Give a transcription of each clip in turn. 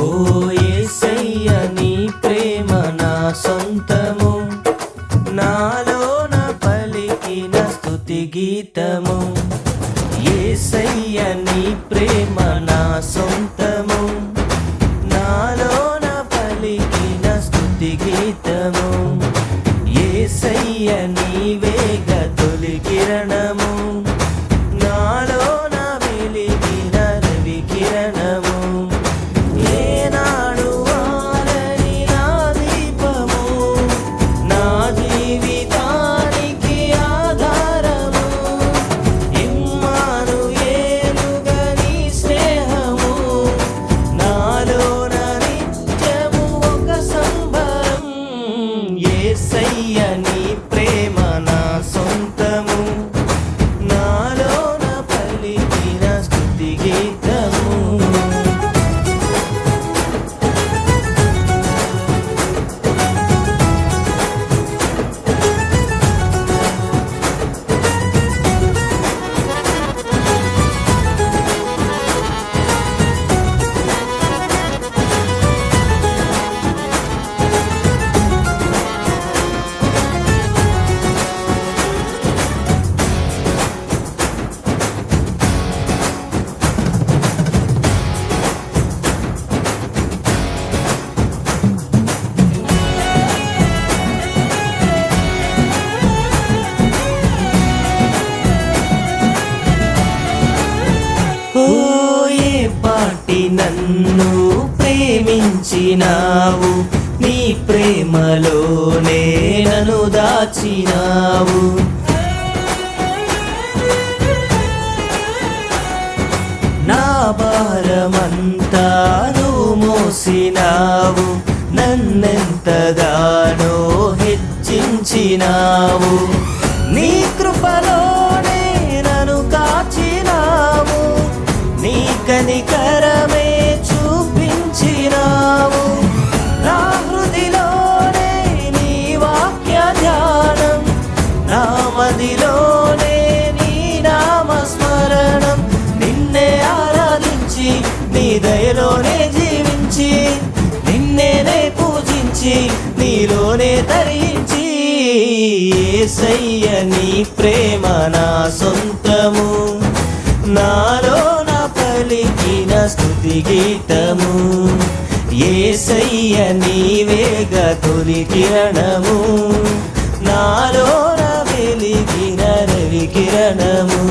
ఓ యేసయ్య నీ ప్రేమ నా సొంతము, నాలోన పలికిన స్తుతి గీతము. యేసయ్య నీ ప్రేమ నా సొంతము, నాలోన పలికిన స్తుతి గీతము. యేసయ్య నీవేగ తొలి కిరణము, నాలోన వెలిగిన రవి కిరణము. ఏనాడు వారని నా దీపము, నా జీవితానికి ఆధారము. ఇమ్మానుయేలుగా నీ స్నేహము, నాలోన నిత్యము ఒక సంబరం. యేసయ్య నీ ప్రేమ నా సొంతము, నాలోన పలికిన స్తుతి గీతము. ఓ ఏ పాటి నన్ను ప్రేమించినావు, నీ ప్రేమలోనే నన్ను దాచినావు. నా భారమంతా నువ్వు మోసినావు, నన్నెంతగానో హెచ్చించినావు. నీ కృపలోనే నన్ను కాచినావు, నీ కనికరమే చూపించినావు. నా హృదిలోనే నీ వాక్య ధ్యానం, నా మదిలోనే నీ నామస్మరణం. నిన్నే ఆరాధించి నీ దయలోనే జీవించి, నిన్నేనే పూజించి నీలోనే తరించి. యేసయ్య నీ ప్రేమ నా సొంతము, నాలోన పలికిన స్తుతి గీతము. యేసయ్య నీవేగ తొలి కిరణము, నాలోన వెలిగిన రవి కిరణము.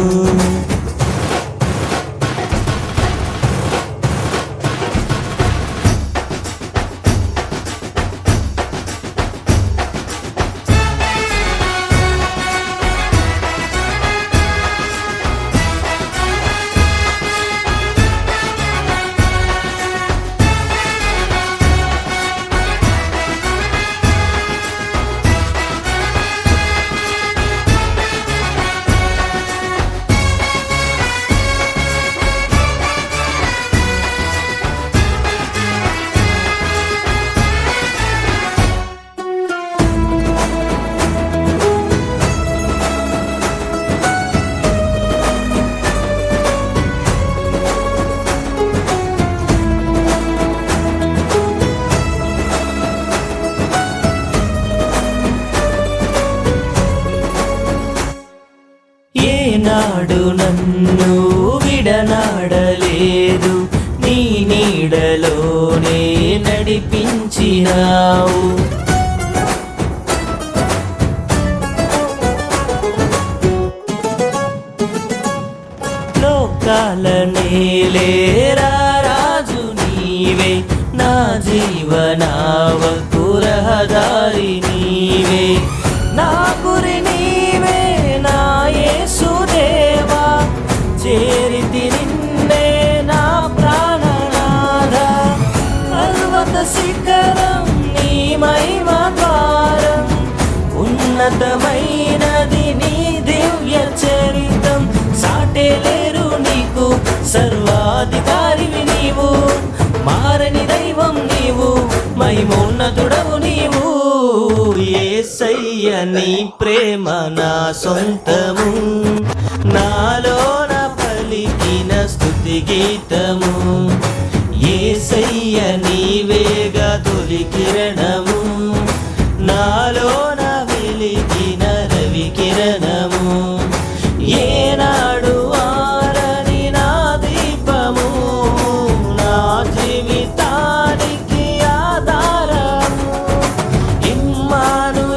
ఏనాడు నన్ను విడనాడలేదు, నీ నీడలోనే నడిపించినావు. లోకాల నేలేరా రాజు నీవే, నా జీవనావకు రహదారి నీవే. నా గురి నీవే నా యేసుదేవా, చేరితి నిన్నే నా ప్రాణనాథ. పర్వత శిఖరం నీ మహిమ ద్వారం, ఉన్నతమైనది నీ దివ్య చరితం. సాటే లేరు నీకు, సర్వాధికారివి నీవు, మారని దైవం నీవు, మహిమోన్నతుడవు నీవు. యేసయ్య నీ ప్రేమ నా సొంతము, నాలోన పలికిన స్తుతి గీతము. యేసయ్య యేసయ్య నీవేగా తొలి కిరణము, నాలోన వెలిగిన రవి కిరణము, ఏనాడు ఆరని నా దీపము, నా జీవితానికి ఆధారము, ఇమ్మానుయేలుగా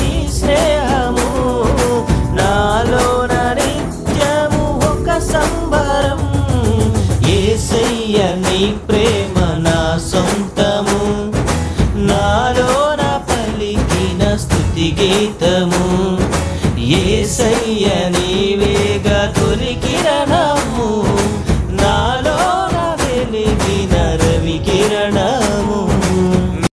నీ స్నేహము, నాలోన నిత్యము ఒక సంబరం. యేసయ్య నీ ప్రేమ నా సొంతము, నాలోన పలికిన స్తుతి గీతము, యేసయ్య నీవేగా